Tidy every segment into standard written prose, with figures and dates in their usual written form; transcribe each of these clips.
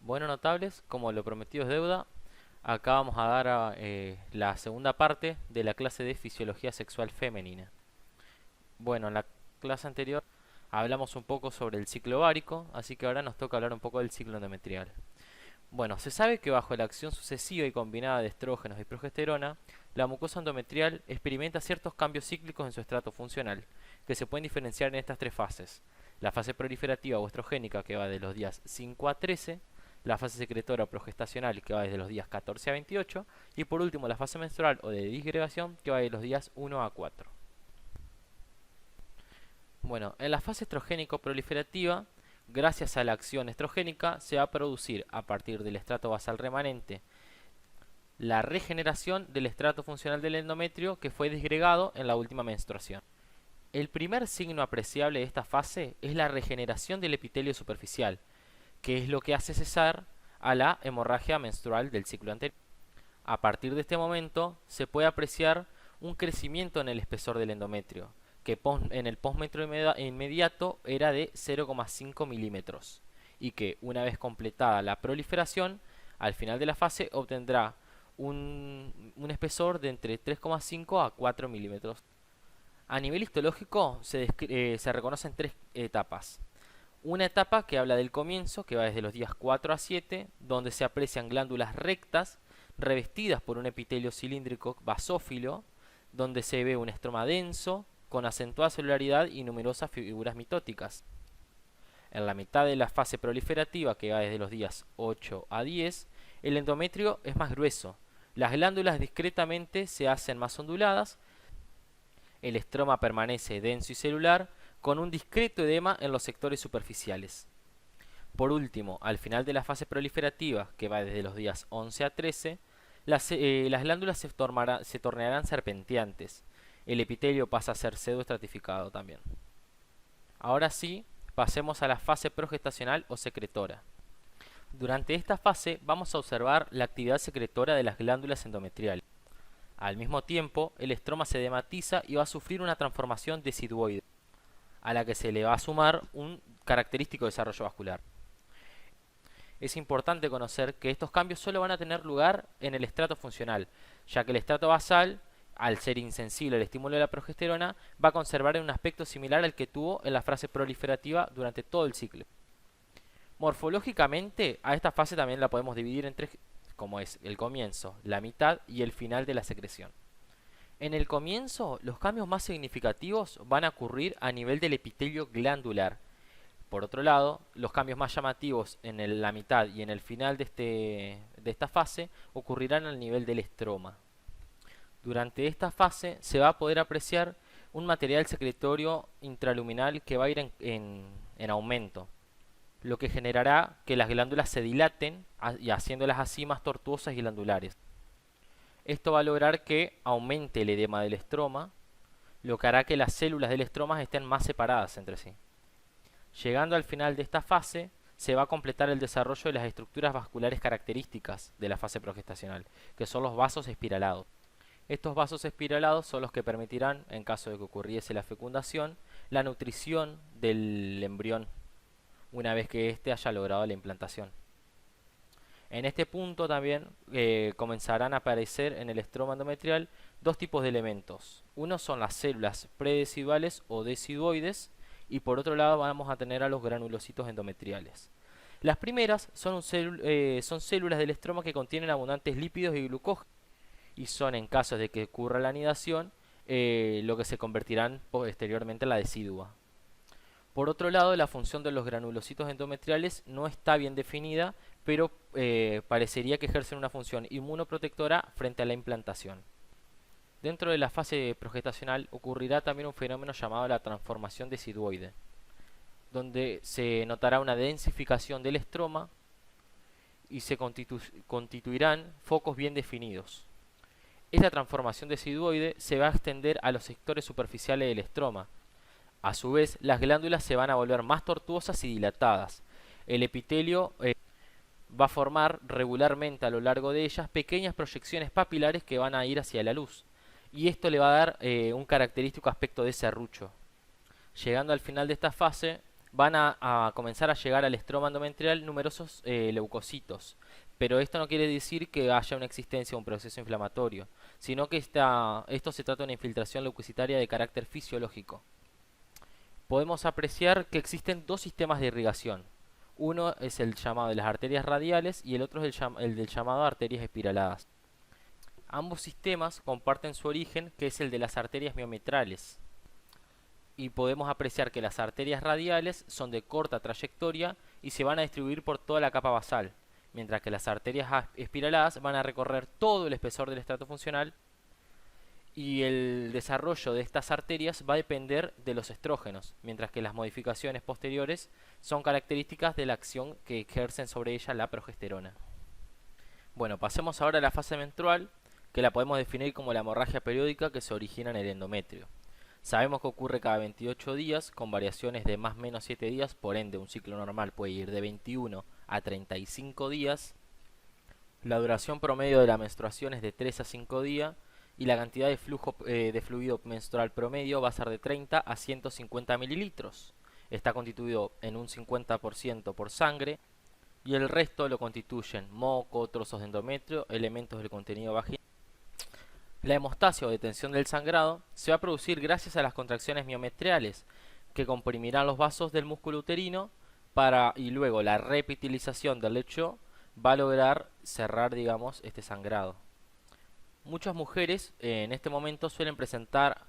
Bueno, notables, como lo prometido es deuda, acá vamos a dar la segunda parte de la clase de fisiología sexual femenina. Bueno, en la clase anterior hablamos un poco sobre el ciclo ovárico, así que ahora nos toca hablar un poco del ciclo endometrial. Bueno, se sabe que bajo la acción sucesiva y combinada de estrógenos y progesterona, la mucosa endometrial experimenta ciertos cambios cíclicos en su estrato funcional, que se pueden diferenciar en estas tres fases. La fase proliferativa o estrogénica, que va de los días 5 a 13, la fase secretora o progestacional, que va desde los días 14 a 28, y por último la fase menstrual o de disgregación, que va de los días 1 a 4. Bueno, en la fase estrogénico-proliferativa, gracias a la acción estrogénica, se va a producir a partir del estrato basal remanente la regeneración del estrato funcional del endometrio que fue disgregado en la última menstruación. El primer signo apreciable de esta fase es la regeneración del epitelio superficial, que es lo que hace cesar a la hemorragia menstrual del ciclo anterior. A partir de este momento se puede apreciar un crecimiento en el espesor del endometrio, que en el postmetro inmediato era de 0,5 milímetros y que una vez completada la proliferación, al final de la fase obtendrá un espesor de entre 3,5 a 4 milímetros. A nivel histológico se reconocen tres etapas. Una etapa que habla del comienzo, que va desde los días 4 a 7, donde se aprecian glándulas rectas revestidas por un epitelio cilíndrico basófilo, donde se ve un estroma denso, con acentuada celularidad y numerosas figuras mitóticas. En la mitad de la fase proliferativa, que va desde los días 8 a 10, el endometrio es más grueso. Las glándulas discretamente se hacen más onduladas, el estroma permanece denso y celular, con un discreto edema en los sectores superficiales. Por último, al final de la fase proliferativa, que va desde los días 11 a 13, las glándulas se tornarán serpenteantes. El epitelio pasa a ser pseudoestratificado también. Ahora sí, pasemos a la fase progestacional o secretora. Durante esta fase vamos a observar la actividad secretora de las glándulas endometriales. Al mismo tiempo, el estroma se dematiza y va a sufrir una transformación deciduoide, a la que se le va a sumar un característico desarrollo vascular. Es importante conocer que estos cambios solo van a tener lugar en el estrato funcional, ya que el estrato basal, al ser insensible al estímulo de la progesterona, va a conservar un aspecto similar al que tuvo en la fase proliferativa durante todo el ciclo. Morfológicamente, a esta fase también la podemos dividir en tres, como es el comienzo, la mitad y el final de la secreción. En el comienzo, los cambios más significativos van a ocurrir a nivel del epitelio glandular. Por otro lado, los cambios más llamativos en la mitad y en el final de esta fase ocurrirán al nivel del estroma. Durante esta fase se va a poder apreciar un material secretorio intraluminal que va a ir en aumento, lo que generará que las glándulas se dilaten y haciéndolas así más tortuosas y glandulares. Esto va a lograr que aumente el edema del estroma, lo que hará que las células del estroma estén más separadas entre sí. Llegando al final de esta fase, se va a completar el desarrollo de las estructuras vasculares características de la fase progestacional, que son los vasos espiralados. Estos vasos espiralados son los que permitirán, en caso de que ocurriese la fecundación, la nutrición del embrión, una vez que éste haya logrado la implantación. En este punto también comenzarán a aparecer en el estroma endometrial dos tipos de elementos. Uno son las células predeciduales o deciduoides y por otro lado vamos a tener a los granulocitos endometriales. Las primeras son células del estroma que contienen abundantes lípidos y glucógeno y son, en caso de que ocurra la anidación, lo que se convertirán posteriormente en la decidua. Por otro lado, la función de los granulocitos endometriales no está bien definida, pero parecería que ejercen una función inmunoprotectora frente a la implantación. Dentro de la fase progestacional ocurrirá también un fenómeno llamado la transformación deciduoide, donde se notará una densificación del estroma y se constituirán focos bien definidos. Esta transformación deciduoide se va a extender a los sectores superficiales del estroma. A su vez, las glándulas se van a volver más tortuosas y dilatadas. El epitelio va a formar regularmente a lo largo de ellas pequeñas proyecciones papilares que van a ir hacia la luz. Y esto le va a dar un característico aspecto de serrucho. Llegando al final de esta fase, van a comenzar a llegar al estroma endometrial numerosos leucocitos. Pero esto no quiere decir que haya una existencia de un proceso inflamatorio, sino que esto se trata de una infiltración leucocitaria de carácter fisiológico. Podemos apreciar que existen dos sistemas de irrigación. Uno es el llamado de las arterias radiales y el otro es el del llamado arterias espiraladas. Ambos sistemas comparten su origen, que es el de las arterias miometrales. Y podemos apreciar que las arterias radiales son de corta trayectoria y se van a distribuir por toda la capa basal, mientras que las arterias espiraladas van a recorrer todo el espesor del estrato funcional, y el desarrollo de estas arterias va a depender de los estrógenos, mientras que las modificaciones posteriores son características de la acción que ejercen sobre ella la progesterona. Bueno, pasemos ahora a la fase menstrual, que la podemos definir como la hemorragia periódica que se origina en el endometrio. Sabemos que ocurre cada 28 días, con variaciones de más o menos 7 días, por ende un ciclo normal puede ir de 21 a 35 días. La duración promedio de la menstruación es de 3 a 5 días y la cantidad de fluido menstrual promedio va a ser de 30 a 150 mililitros. Está constituido en un 50% por sangre y el resto lo constituyen moco, trozos de endometrio, elementos del contenido vaginal. La hemostasia o detención del sangrado se va a producir gracias a las contracciones miometriales que comprimirán los vasos del músculo uterino y luego la repitilización del lecho va a lograr cerrar, digamos, este sangrado. Muchas mujeres en este momento suelen presentar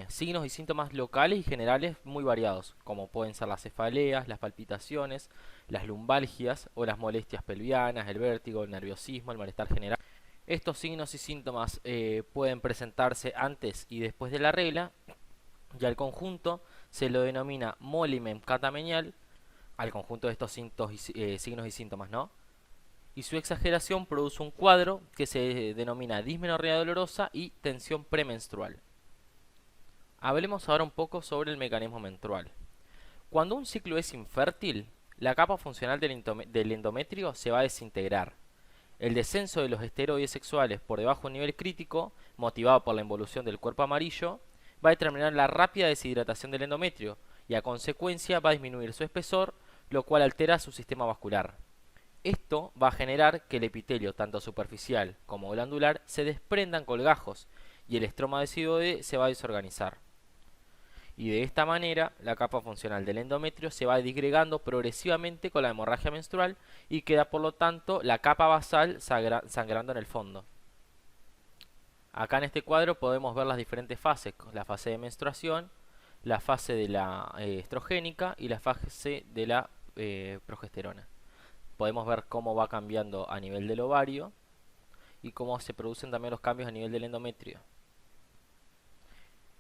signos y síntomas locales y generales muy variados, como pueden ser las cefaleas, las palpitaciones, las lumbalgias o las molestias pelvianas, el vértigo, el nerviosismo, el malestar general. Estos signos y síntomas pueden presentarse antes y después de la regla, y al conjunto se lo denomina molimen catamenial, al conjunto de estos signos y síntomas, ¿no? Y su exageración produce un cuadro que se denomina dismenorrea dolorosa y tensión premenstrual. Hablemos ahora un poco sobre el mecanismo menstrual. Cuando un ciclo es infértil, la capa funcional del endometrio se va a desintegrar. El descenso de los esteroides sexuales por debajo de un nivel crítico, motivado por la involución del cuerpo amarillo, va a determinar la rápida deshidratación del endometrio y a consecuencia va a disminuir su espesor, lo cual altera su sistema vascular. Esto va a generar que el epitelio, tanto superficial como glandular, se desprendan colgajos y el estroma deciduoide se va a desorganizar. Y de esta manera, la capa funcional del endometrio se va disgregando progresivamente con la hemorragia menstrual y queda por lo tanto la capa basal sangrando en el fondo. Acá en este cuadro podemos ver las diferentes fases, la fase de menstruación, la fase de la estrogénica y la fase de la progesterona. Podemos ver cómo va cambiando a nivel del ovario y cómo se producen también los cambios a nivel del endometrio.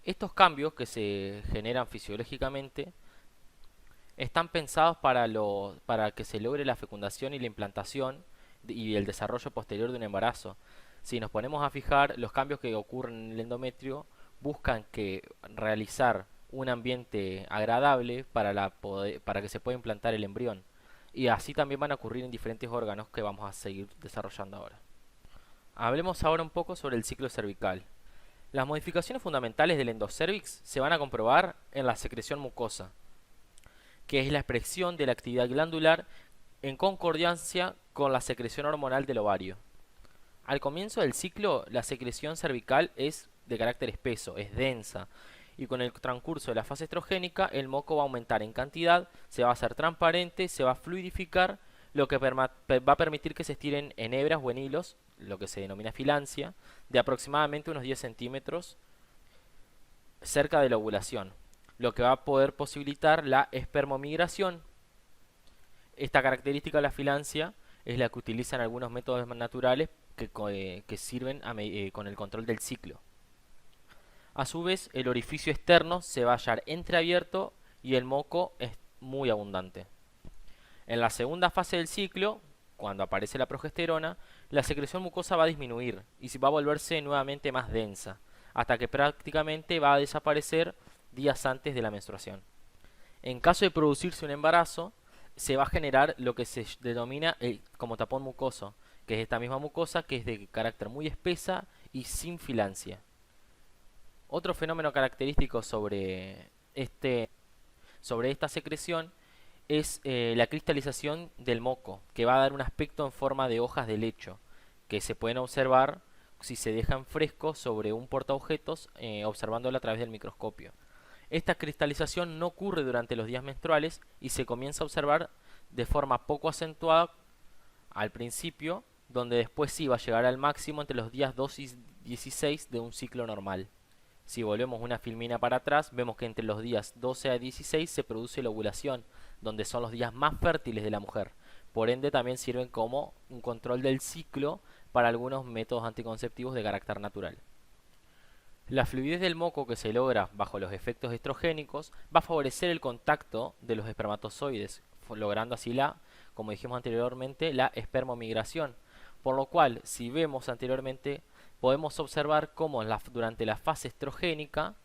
Estos cambios que se generan fisiológicamente están pensados para que se logre la fecundación y la implantación y el desarrollo posterior de un embarazo. Si nos ponemos a fijar, los cambios que ocurren en el endometrio buscan realizar un ambiente agradable para que se pueda implantar el embrión. Y así también van a ocurrir en diferentes órganos que vamos a seguir desarrollando ahora. Hablemos ahora un poco sobre el ciclo cervical. Las modificaciones fundamentales del endocervix se van a comprobar en la secreción mucosa, que es la expresión de la actividad glandular en concordancia con la secreción hormonal del ovario. Al comienzo del ciclo, la secreción cervical es de carácter espeso, es densa, y con el transcurso de la fase estrogénica, el moco va a aumentar en cantidad, se va a hacer transparente, se va a fluidificar, lo que va a permitir que se estiren en hebras o en hilos, lo que se denomina filancia, de aproximadamente unos 10 centímetros cerca de la ovulación, lo que va a poder posibilitar la espermomigración. Esta característica de la filancia es la que utilizan algunos métodos naturales que sirven con el control del ciclo. A su vez, el orificio externo se va a hallar entreabierto y el moco es muy abundante. En la segunda fase del ciclo, cuando aparece la progesterona, la secreción mucosa va a disminuir y va a volverse nuevamente más densa, hasta que prácticamente va a desaparecer días antes de la menstruación. En caso de producirse un embarazo, se va a generar lo que se denomina como tapón mucoso, que es esta misma mucosa que es de carácter muy espesa y sin filancia. Otro fenómeno característico sobre sobre esta secreción es la cristalización del moco, que va a dar un aspecto en forma de hojas de helecho, que se pueden observar si se dejan frescos sobre un portaobjetos observándolo a través del microscopio. Esta cristalización no ocurre durante los días menstruales y se comienza a observar de forma poco acentuada al principio, donde después sí va a llegar al máximo entre los días 2 y 16 de un ciclo normal. Si volvemos una filmina para atrás, vemos que entre los días 12 a 16 se produce la ovulación, donde son los días más fértiles de la mujer. Por ende, también sirven como un control del ciclo para algunos métodos anticonceptivos de carácter natural. La fluidez del moco que se logra bajo los efectos estrogénicos va a favorecer el contacto de los espermatozoides, logrando así como dijimos anteriormente, la espermomigración. Por lo cual, si vemos anteriormente, podemos observar cómo durante la fase estrogénica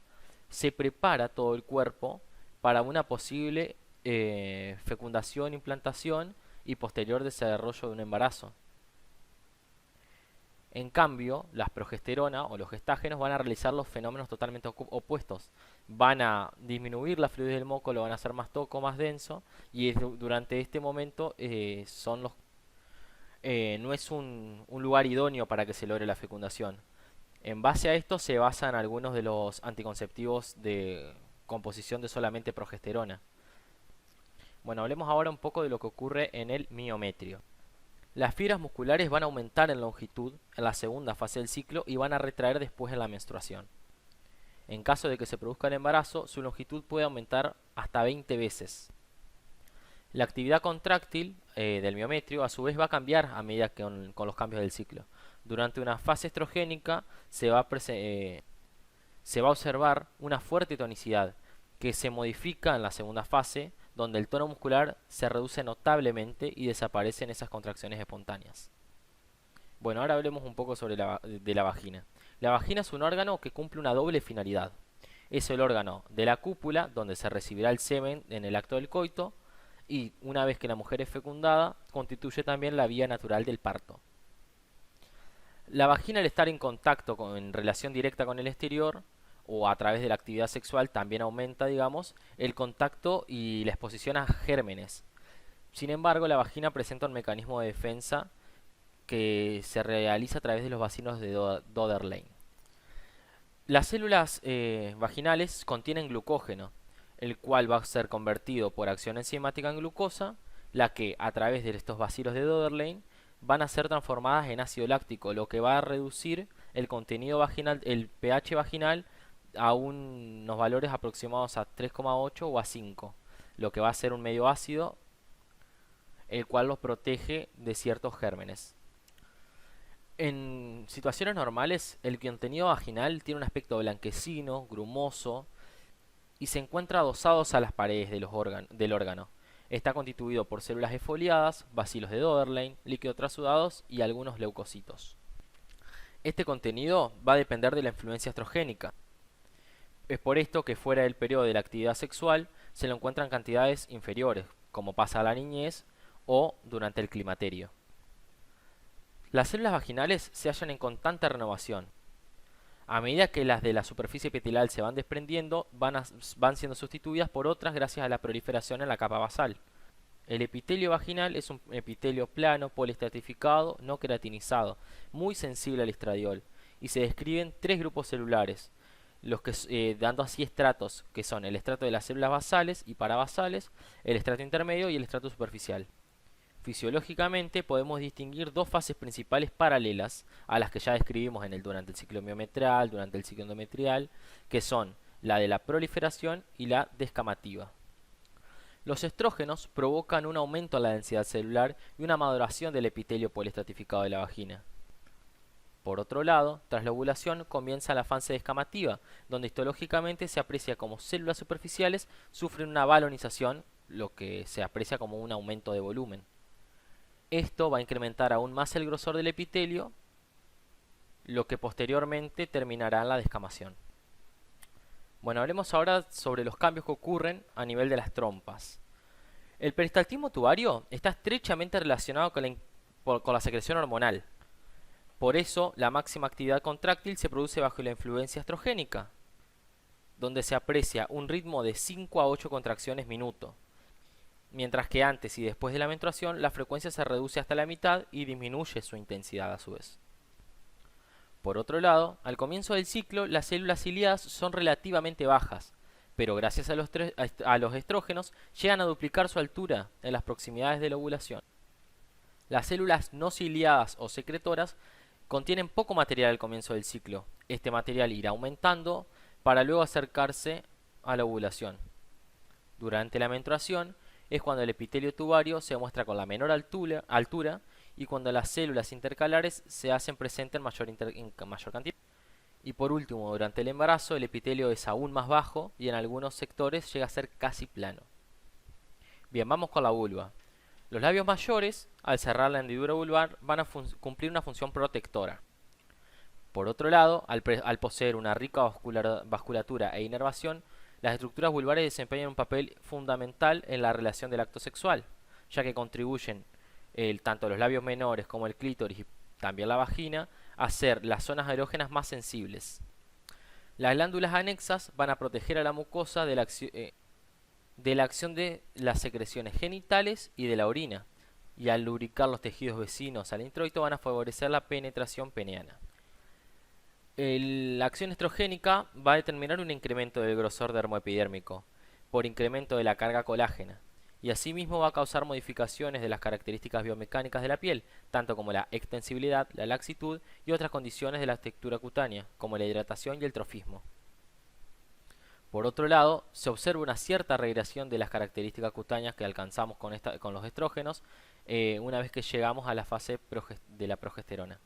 se prepara todo el cuerpo para una posible fecundación, implantación y posterior desarrollo de un embarazo. En cambio, las progesterona o los gestágenos van a realizar los fenómenos totalmente opuestos. Van a disminuir la fluidez del moco, lo van a hacer más toco, más denso, y durante este momento no es un lugar idóneo para que se logre la fecundación. En base a esto se basan algunos de los anticonceptivos de composición de solamente progesterona. Bueno, hablemos ahora un poco de lo que ocurre en el miometrio. Las fibras musculares van a aumentar en longitud en la segunda fase del ciclo y van a retraer después en la menstruación. En caso de que se produzca el embarazo, su longitud puede aumentar hasta 20 veces. La actividad contráctil del miometrio a su vez va a cambiar a medida que con los cambios del ciclo. Durante una fase estrogénica se va a observar una fuerte tonicidad que se modifica en la segunda fase, donde el tono muscular se reduce notablemente y desaparecen esas contracciones espontáneas. Bueno, ahora hablemos un poco sobre de la vagina. La vagina es un órgano que cumple una doble finalidad. Es el órgano de la cúpula, donde se recibirá el semen en el acto del coito, y una vez que la mujer es fecundada, constituye también la vía natural del parto. La vagina, al estar en contacto en relación directa con el exterior, o a través de la actividad sexual, también aumenta, digamos, el contacto y la exposición a gérmenes. Sin embargo, la vagina presenta un mecanismo de defensa que se realiza a través de los vacinos de Döderlein. Las células vaginales contienen glucógeno, el cual va a ser convertido por acción enzimática en glucosa, la que a través de estos vacilos de Döderlein van a ser transformadas en ácido láctico, lo que va a reducir el contenido vaginal, el pH vaginal, a unos valores aproximados a 3,8 o a 5, lo que va a ser un medio ácido, el cual los protege de ciertos gérmenes. En situaciones normales, el contenido vaginal tiene un aspecto blanquecino, grumoso, y se encuentra adosado a las paredes del órgano. Está constituido por células esfoliadas, bacilos de Döderlein, líquidos trasudados y algunos leucocitos. Este contenido va a depender de la influencia estrogénica. Es por esto que fuera del periodo de la actividad sexual se lo encuentran cantidades inferiores, como pasa a la niñez o durante el climaterio. Las células vaginales se hallan en constante renovación. A medida que las de la superficie epitelial se van desprendiendo, van siendo sustituidas por otras gracias a la proliferación en la capa basal. El epitelio vaginal es un epitelio plano, poliestratificado, no queratinizado, muy sensible al estradiol, y se describen tres grupos celulares, dando así estratos, que son el estrato de las células basales y parabasales, el estrato intermedio y el estrato superficial. Fisiológicamente podemos distinguir dos fases principales paralelas a las que ya describimos durante el ciclo miometral, durante el ciclo endometrial, que son la de la proliferación y la descamativa. Los estrógenos provocan un aumento en la densidad celular y una maduración del epitelio poliestratificado de la vagina. Por otro lado, tras la ovulación comienza la fase descamativa, donde histológicamente se aprecia como células superficiales sufren una balonización, lo que se aprecia como un aumento de volumen. Esto va a incrementar aún más el grosor del epitelio, lo que posteriormente terminará en la descamación. Bueno, hablemos ahora sobre los cambios que ocurren a nivel de las trompas. El peristaltismo tubario está estrechamente relacionado con la secreción hormonal. Por eso, la máxima actividad contráctil se produce bajo la influencia estrogénica. donde se aprecia un ritmo de 5 a 8 contracciones minuto, mientras que antes y después de la menstruación la frecuencia se reduce hasta la mitad y disminuye su intensidad a su vez. Por otro lado, al comienzo del ciclo las células ciliadas son relativamente bajas, pero gracias a los estrógenos llegan a duplicar su altura en las proximidades de la ovulación. Las células no ciliadas o secretoras contienen poco material al comienzo del ciclo. Este material irá aumentando para luego acercarse a la ovulación. Durante la menstruación es cuando el epitelio tubario se muestra con la menor altura y cuando las células intercalares se hacen presentes en mayor cantidad. Y por último, durante el embarazo el epitelio es aún más bajo y en algunos sectores llega a ser casi plano. Bien, vamos con la vulva. Los labios mayores, al cerrar la hendidura vulvar, van a cumplir una función protectora. Por otro lado, al poseer una rica vasculatura e inervación, las estructuras vulvares desempeñan un papel fundamental en la relación del acto sexual, ya que contribuyen tanto los labios menores como el clítoris y también la vagina a ser las zonas erógenas más sensibles. Las glándulas anexas van a proteger a la mucosa de la acción de las secreciones genitales y de la orina, y al lubricar los tejidos vecinos al introito van a favorecer la penetración peneana. La acción estrogénica va a determinar un incremento del grosor dermoepidérmico por incremento de la carga colágena, y asimismo va a causar modificaciones de las características biomecánicas de la piel, tanto como la extensibilidad, la laxitud y otras condiciones de la textura cutánea, como la hidratación y el trofismo. Por otro lado, se observa una cierta regresión de las características cutáneas que alcanzamos con los estrógenos una vez que llegamos a la fase de la progesterona.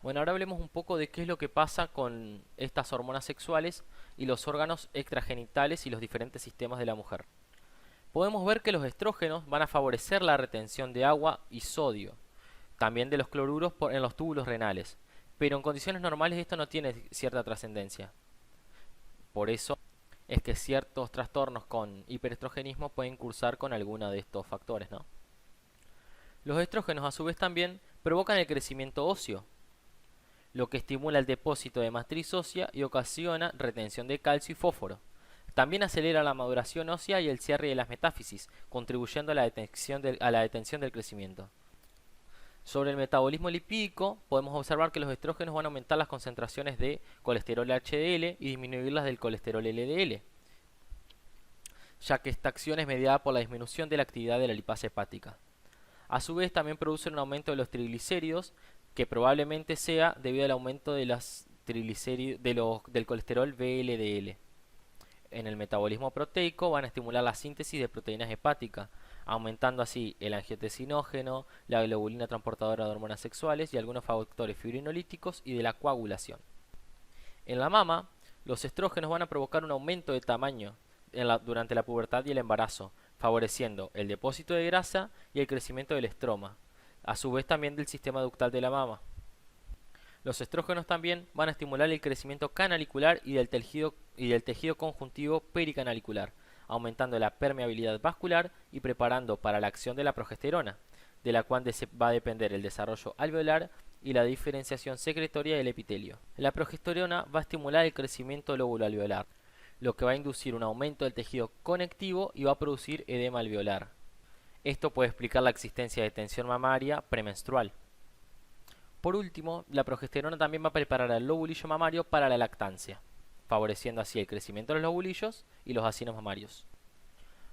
Bueno, ahora hablemos un poco de qué es lo que pasa con estas hormonas sexuales y los órganos extragenitales y los diferentes sistemas de la mujer. Podemos ver que los estrógenos van a favorecer la retención de agua y sodio, también de los cloruros en los túbulos renales, pero en condiciones normales esto no tiene cierta trascendencia. Por eso es que ciertos trastornos con hiperestrogenismo pueden cursar con alguno de estos factores, ¿no? Los estrógenos a su vez también provocan el crecimiento óseo, lo que estimula el depósito de matriz ósea y ocasiona retención de calcio y fósforo. También acelera la maduración ósea y el cierre de las metáfisis, contribuyendo a la detención del crecimiento. Sobre el metabolismo lipídico, podemos observar que los estrógenos van a aumentar las concentraciones de colesterol HDL y disminuir las del colesterol LDL, ya que esta acción es mediada por la disminución de la actividad de la lipasa hepática. A su vez, también producen un aumento de los triglicéridos, que probablemente sea debido al aumento de del colesterol VLDL. En el metabolismo proteico van a estimular la síntesis de proteínas hepáticas, aumentando así el angiotensinógeno, la globulina transportadora de hormonas sexuales y algunos factores fibrinolíticos y de la coagulación. En la mama, los estrógenos van a provocar un aumento de tamaño durante la pubertad y el embarazo, favoreciendo el depósito de grasa y el crecimiento del estroma, a su vez también del sistema ductal de la mama. Los estrógenos también van a estimular el crecimiento canalicular y del tejido conjuntivo pericanalicular, aumentando la permeabilidad vascular y preparando para la acción de la progesterona, de la cual va a depender el desarrollo alveolar y la diferenciación secretoria del epitelio. La progesterona va a estimular el crecimiento del óvulo alveolar, lo que va a inducir un aumento del tejido conectivo y va a producir edema alveolar. Esto puede explicar la existencia de tensión mamaria premenstrual. Por último, la progesterona también va a preparar al lobulillo mamario para la lactancia, favoreciendo así el crecimiento de los lobulillos y los acinos mamarios.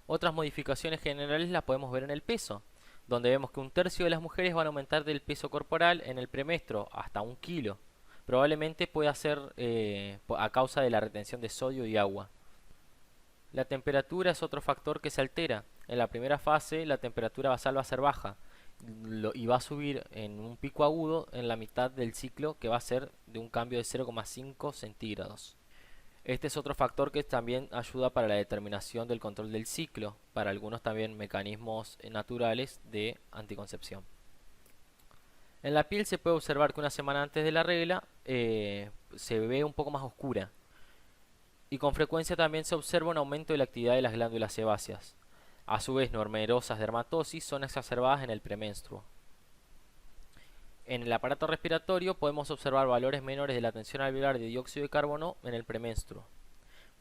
Otras modificaciones generales las podemos ver en el peso, donde vemos que un tercio de las mujeres van a aumentar del peso corporal en el premenstruo hasta 1 kilo. Probablemente pueda ser a causa de la retención de sodio y agua. La temperatura es otro factor que se altera. En la primera fase la temperatura basal va a ser baja y va a subir en un pico agudo en la mitad del ciclo, que va a ser de un cambio de 0,5 centígrados. Este es otro factor que también ayuda para la determinación del control del ciclo, para algunos también mecanismos naturales de anticoncepción. En la piel se puede observar que una semana antes de la regla se ve un poco más oscura, y con frecuencia también se observa un aumento de la actividad de las glándulas sebáceas. A su vez, numerosas dermatosis son exacerbadas en el premenstruo. En el aparato respiratorio podemos observar valores menores de la tensión alveolar de dióxido de carbono en el premenstruo.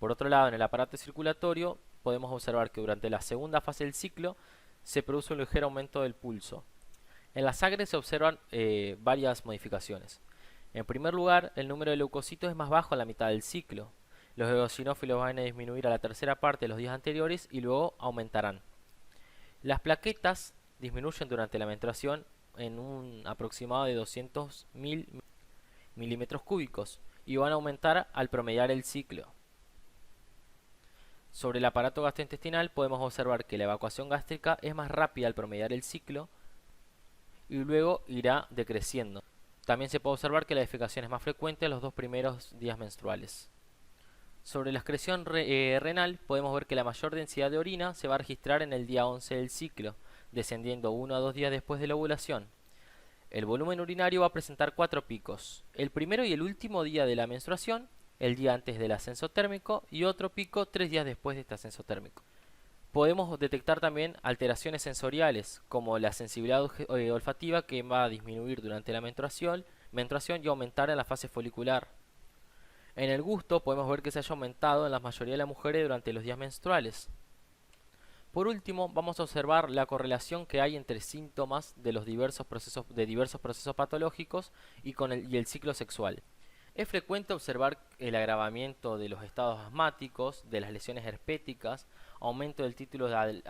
Por otro lado, en el aparato circulatorio podemos observar que durante la segunda fase del ciclo se produce un ligero aumento del pulso. En la sangre se observan varias modificaciones. En primer lugar, el número de leucocitos es más bajo a la mitad del ciclo. Los eosinófilos van a disminuir a la tercera parte de los días anteriores y luego aumentarán. Las plaquetas disminuyen durante la menstruación en un aproximado de 200.000 milímetros cúbicos y van a aumentar al promediar el ciclo. Sobre el aparato gastrointestinal podemos observar que la evacuación gástrica es más rápida al promediar el ciclo y luego irá decreciendo. También se puede observar que la defecación es más frecuente en los 2 primeros días menstruales. Sobre la excreción renal podemos ver que la mayor densidad de orina se va a registrar en el día 11 del ciclo, descendiendo 1 a 2 días después de la ovulación. El volumen urinario va a presentar 4 picos, el primero y el último día de la menstruación, el día antes del ascenso térmico y otro pico 3 días después de este ascenso térmico. Podemos detectar también alteraciones sensoriales, como la sensibilidad olfativa, que va a disminuir durante la menstruación y aumentar en la fase folicular. En el gusto podemos ver que se haya aumentado en la mayoría de las mujeres durante los días menstruales. Por último, vamos a observar la correlación que hay entre síntomas de los diversos procesos patológicos y el ciclo sexual. Es frecuente observar el agravamiento de los estados asmáticos, de las lesiones herpéticas, aumento del título de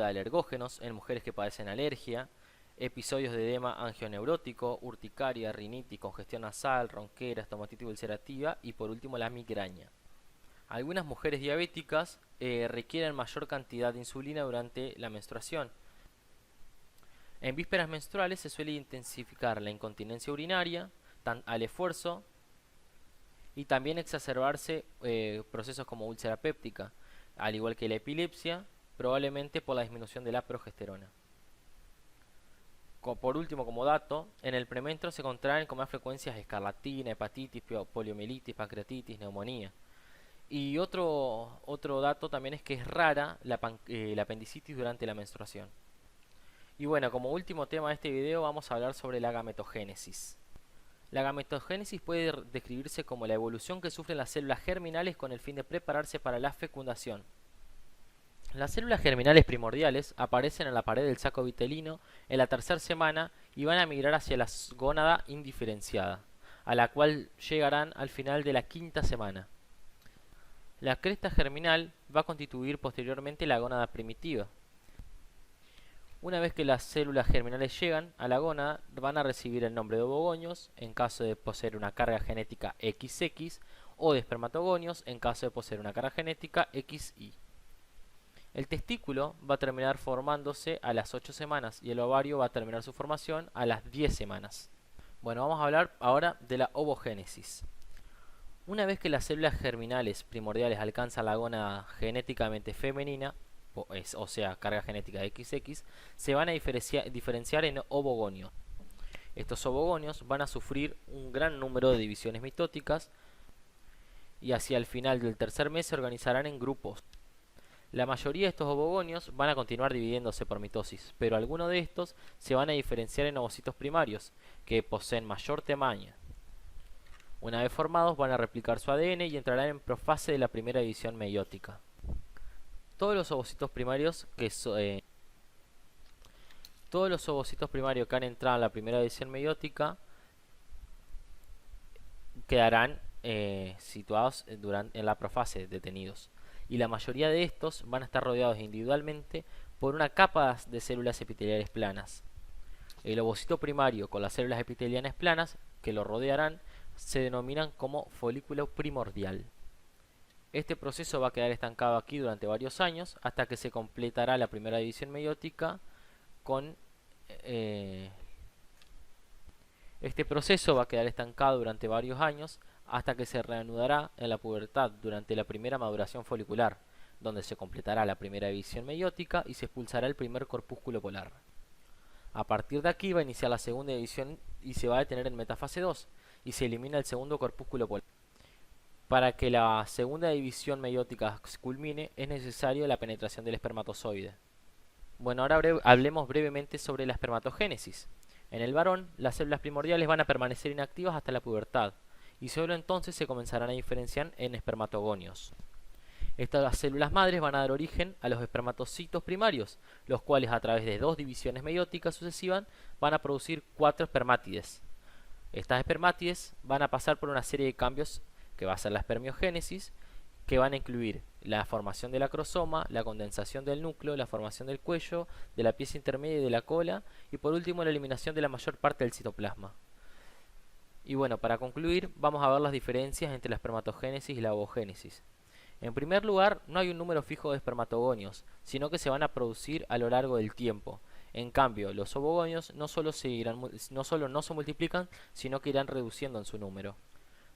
alergógenos en mujeres que padecen alergia, episodios de edema angioneurótico, urticaria, rinitis, congestión nasal, ronquera, estomatitis ulcerativa y por último la migraña. Algunas mujeres diabéticas requieren mayor cantidad de insulina durante la menstruación. En vísperas menstruales se suele intensificar la incontinencia urinaria al esfuerzo y también exacerbarse procesos como úlcera péptica, al igual que la epilepsia, probablemente por la disminución de la progesterona. Por último, como dato, en el premenstro se contraen con más frecuencias escarlatina, hepatitis, poliomielitis, pancreatitis, neumonía. Y otro dato también es que es rara la apendicitis durante la menstruación. Y bueno, como último tema de este video vamos a hablar sobre la gametogénesis. La gametogénesis puede describirse como la evolución que sufren las células germinales con el fin de prepararse para la fecundación. Las células germinales primordiales aparecen en la pared del saco vitelino en la tercera semana y van a migrar hacia la gónada indiferenciada, a la cual llegarán al final de la quinta semana. La cresta germinal va a constituir posteriormente la gónada primitiva. Una vez que las células germinales llegan a la gónada, van a recibir el nombre de ovogonios en caso de poseer una carga genética XX o de espermatogonios en caso de poseer una carga genética XY. El testículo va a terminar formándose a las 8 semanas y el ovario va a terminar su formación a las 10 semanas. Bueno, vamos a hablar ahora de la ovogénesis. Una vez que las células germinales primordiales alcanzan la gónada genéticamente femenina, o sea, carga genética XX, se van a diferenciar en ovogonios. Estos ovogonios van a sufrir un gran número de divisiones mitóticas y hacia el final del tercer mes se organizarán en grupos. La mayoría de estos ovogonios van a continuar dividiéndose por mitosis, pero algunos de estos se van a diferenciar en ovocitos primarios, que poseen mayor tamaño. Una vez formados van a replicar su ADN y entrarán en profase de la primera división meiótica. Todos los ovocitos primarios que han entrado en la primera división meiótica quedarán situados en la profase, detenidos. Y la mayoría de estos van a estar rodeados individualmente por una capa de células epiteliales planas. El ovocito primario con las células epiteliales planas que lo rodearán se denominan como folículo primordial. Este proceso va a quedar estancado aquí durante varios años hasta que se completará la primera división meiótica Este proceso va a quedar estancado durante varios años hasta que se reanudará en la pubertad durante la primera maduración folicular, donde se completará la primera división meiótica y se expulsará el primer corpúsculo polar. A partir de aquí va a iniciar la segunda división y se va a detener en metafase 2 y se elimina el segundo corpúsculo polar. Para que la segunda división meiótica culmine es necesario la penetración del espermatozoide. Bueno, ahora hablemos brevemente sobre la espermatogénesis. En el varón, las células primordiales van a permanecer inactivas hasta la pubertad y solo entonces se comenzarán a diferenciar en espermatogonios. Estas células madres van a dar origen a los espermatocitos primarios, los cuales a través de dos divisiones meióticas sucesivas van a producir 4 espermátides. Estas espermátides van a pasar por una serie de cambios que va a ser la espermiogénesis, que van a incluir la formación del acrosoma, la condensación del núcleo, la formación del cuello, de la pieza intermedia y de la cola, y por último la eliminación de la mayor parte del citoplasma. Y bueno, para concluir, vamos a ver las diferencias entre la espermatogénesis y la ovogénesis. En primer lugar, no hay un número fijo de espermatogonios, sino que se van a producir a lo largo del tiempo. En cambio, los ovogonios no solo no se multiplican, sino que irán reduciendo en su número.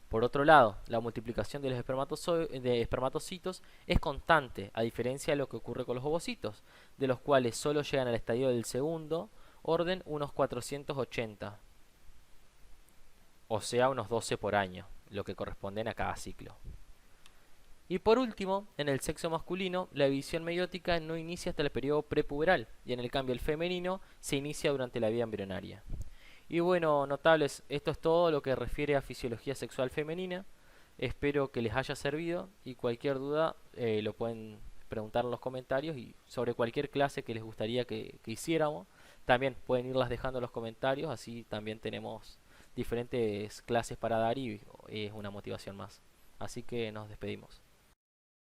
Por otro lado, la multiplicación de los espermatocitos es constante, a diferencia de lo que ocurre con los ovocitos, de los cuales solo llegan al estadio del segundo orden unos 480, o sea, unos 12 por año, lo que corresponden a cada ciclo. Y por último, en el sexo masculino, la división meiótica no inicia hasta el periodo prepuberal, y en el cambio el femenino se inicia durante la vida embrionaria. Y bueno, notables, esto es todo lo que refiere a fisiología sexual femenina. Espero que les haya servido y cualquier duda lo pueden preguntar en los comentarios y sobre cualquier clase que les gustaría que hiciéramos. También pueden irlas dejando en los comentarios, así también tenemos diferentes clases para dar y es una motivación más. Así que nos despedimos.